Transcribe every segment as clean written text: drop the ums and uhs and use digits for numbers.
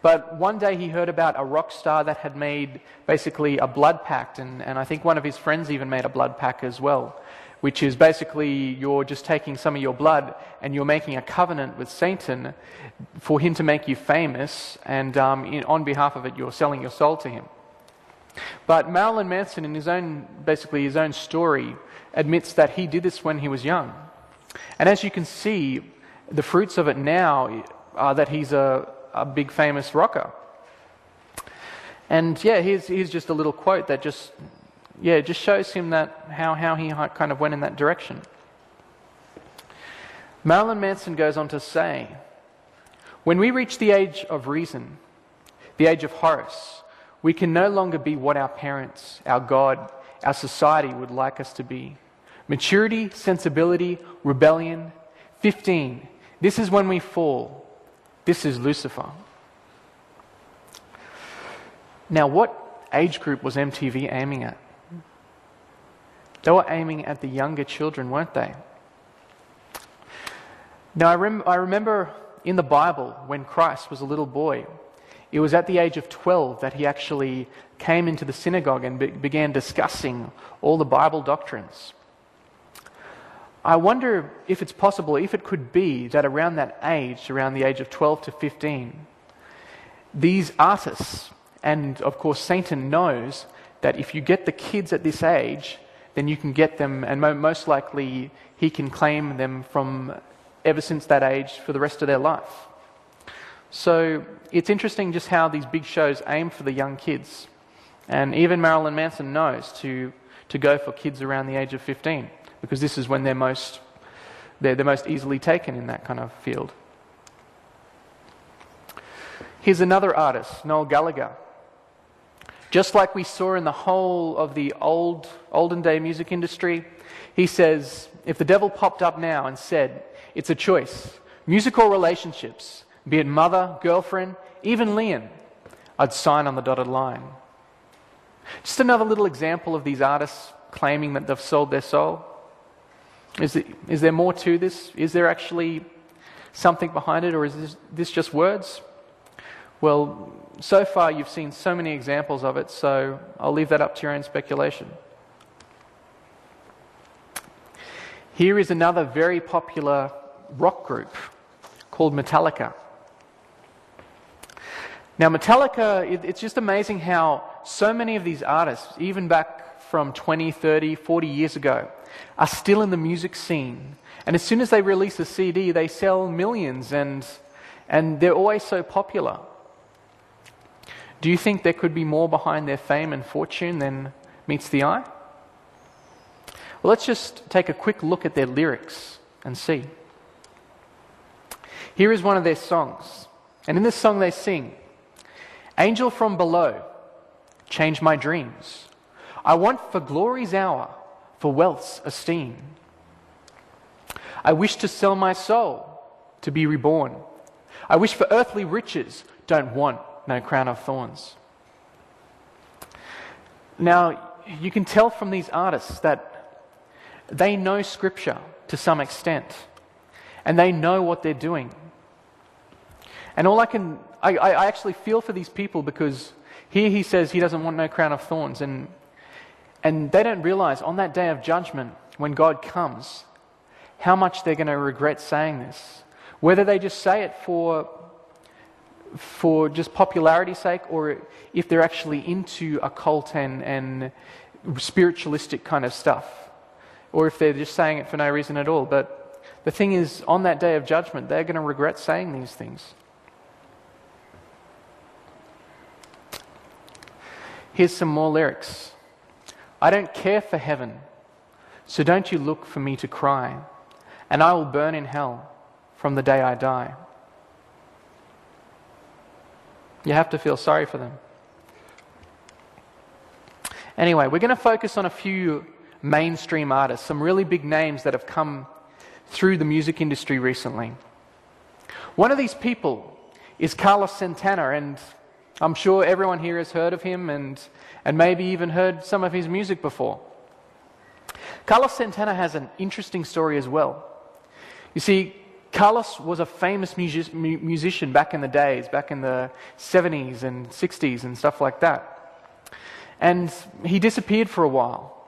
But one day he heard about a rock star that had made basically a blood pact, and I think one of his friends even made a blood pact as well, which is basically you're just taking some of your blood and you're making a covenant with Satan for him to make you famous, and on behalf of it you're selling your soul to him. But Marilyn Manson, in his own story, admits that he did this when he was young. And as you can see, the fruits of it now are that he's a big famous rocker. And here's just a little quote that just shows him that how he kind of went in that direction. Marilyn Manson goes on to say, "When we reach the age of reason, the age of Horus, we can no longer be what our parents, our God, our society would like us to be. Maturity, sensibility, rebellion. 15. This is when we fall. This is Lucifer." Now, what age group was MTV aiming at? They were aiming at the younger children, weren't they? Now, I remember in the Bible, when Christ was a little boy, it was at the age of 12 that he actually came into the synagogue and began discussing all the Bible doctrines. I wonder if it's possible, if it could be that around that age, around the age of 12 to 15, these artists, and of course Satan knows that if you get the kids at this age, then you can get them, and most likely he can claim them from ever since that age for the rest of their life. So it's interesting just how these big shows aim for the young kids. And even Marilyn Manson knows to go for kids around the age of 15, because this is when they're the most easily taken in that kind of field. Here's another artist, Noel Gallagher. Just like we saw in the whole of the olden day music industry, he says, if the devil popped up now and said, it's a choice, music or relationships, be it mother, girlfriend, even Liam, I'd sign on the dotted line. Just another little example of these artists claiming that they've sold their soul. Is there more to this? Is there actually something behind it, or is this just words? Well, so far you've seen so many examples of it, so I'll leave that up to your own speculation. Here is another very popular rock group called Metallica. Now Metallica, it's just amazing how so many of these artists, even back from 20, 30, 40 years ago, are still in the music scene. And as soon as they release a CD, they sell millions, and they're always so popular. Do you think there could be more behind their fame and fortune than meets the eye? Well, let's just take a quick look at their lyrics and see. Here is one of their songs. And in this song they sing, "Angel from below, change my dreams. I want for glory's hour, for wealth's esteem. I wish to sell my soul, to be reborn. I wish for earthly riches, don't want no crown of thorns." Now, you can tell from these artists that they know Scripture to some extent, and they know what they're doing. And I actually feel for these people, because here he says he doesn't want no crown of thorns, and they don't realize on that day of judgment, when God comes, how much they're going to regret saying this. Whether they just say it for just popularity's sake, or if they're actually into occult and spiritualistic kind of stuff, or if they're just saying it for no reason at all. But the thing is, on that day of judgment, they're going to regret saying these things. Here's some more lyrics. "I don't care for heaven, so don't you look for me to cry, and I will burn in hell from the day I die." You have to feel sorry for them. Anyway, we're going to focus on a few mainstream artists, some really big names that have come through the music industry recently. One of these people is Carlos Santana, and I'm sure everyone here has heard of him and maybe even heard some of his music before. Carlos Santana has an interesting story as well. You see, Carlos was a famous musician back in the days, back in the 70s and 60s and stuff like that. And he disappeared for a while.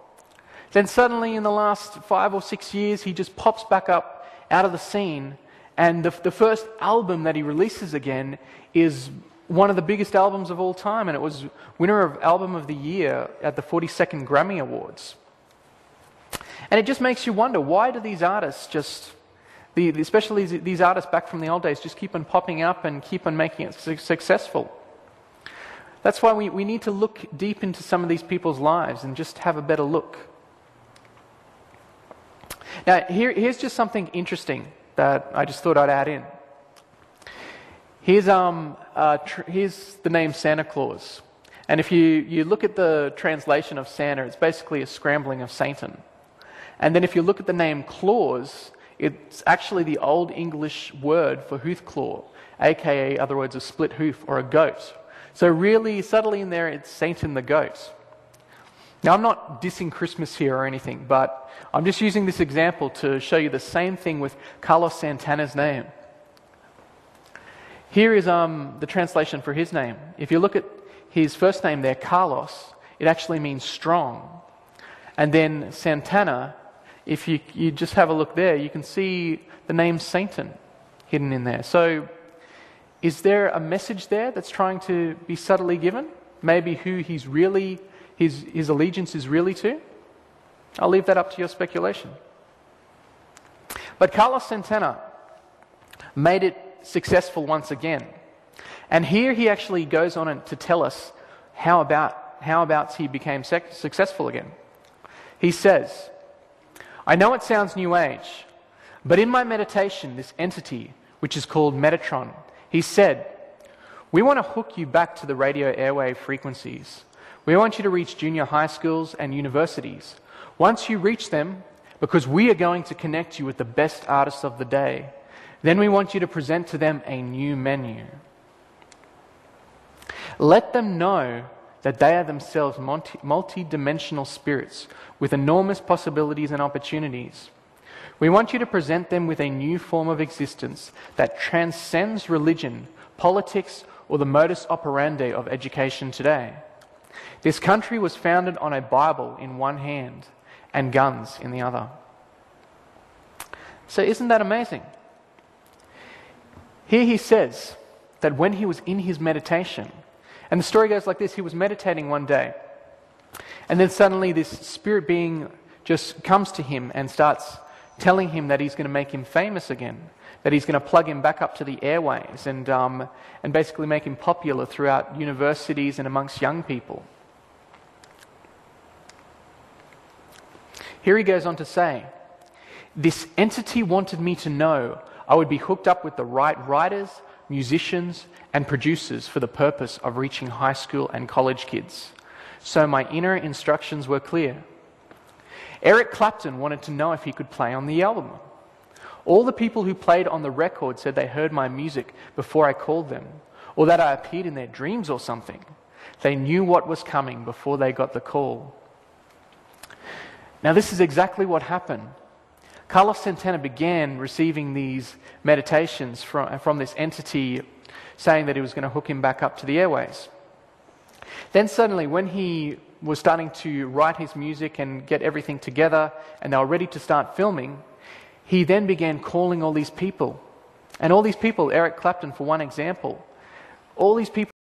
Then suddenly in the last 5 or 6 years, he just pops back up out of the scene, and the first album that he releases again is one of the biggest albums of all time, and it was winner of Album of the Year at the 42nd Grammy Awards. And it just makes you wonder, why do these artists especially these artists back from the old days, just keep on popping up and keep on making it successful? That's why we need to look deep into some of these people's lives and just have a better look. Now, here's just something interesting that I just thought I'd add in. Here's the name Santa Claus. And if you look at the translation of Santa, it's basically a scrambling of Satan. And then if you look at the name Claus, it's actually the Old English word for hoof-claw, aka, other words, a split hoof or a goat. So really, subtly in there, it's Satan the goat. Now, I'm not dissing Christmas here or anything, but I'm just using this example to show you the same thing with Carlos Santana's name. Here is the translation for his name. If you look at his first name there, Carlos, it actually means strong. And then Santana, if you just have a look there, you can see the name Satan hidden in there. So is there a message there that's trying to be subtly given? Maybe who his allegiance is really to? I'll leave that up to your speculation. But Carlos Santana made it successful once again. And here he actually goes on to tell us how about he became successful again. He says, "I know it sounds New Age, but in my meditation, this entity, which is called Metatron, he said, we want to hook you back to the radio airwave frequencies. We want you to reach junior high schools and universities. Once you reach them, because we are going to connect you with the best artists of the day, then we want you to present to them a new menu. Let them know that they are themselves multi-dimensional spirits with enormous possibilities and opportunities. We want you to present them with a new form of existence that transcends religion, politics, or the modus operandi of education today. This country was founded on a Bible in one hand and guns in the other." So isn't that amazing? Here he says that when he was in his meditation, and the story goes like this: he was meditating one day, and then suddenly this spirit being just comes to him and starts telling him that he's going to make him famous again, that he's going to plug him back up to the airways and basically make him popular throughout universities and amongst young people. Here he goes on to say, "This entity wanted me to know I would be hooked up with the right writers, musicians, and producers for the purpose of reaching high school and college kids. So my inner instructions were clear. Eric Clapton wanted to know if he could play on the album. All the people who played on the record said they heard my music before I called them, or that I appeared in their dreams or something. They knew what was coming before they got the call." Now this is exactly what happened. Carlos Santana began receiving these meditations from this entity saying that he was going to hook him back up to the airways. Then suddenly, when he was starting to write his music and get everything together and they were ready to start filming, he then began calling all these people. And all these people, Eric Clapton for one example, all these people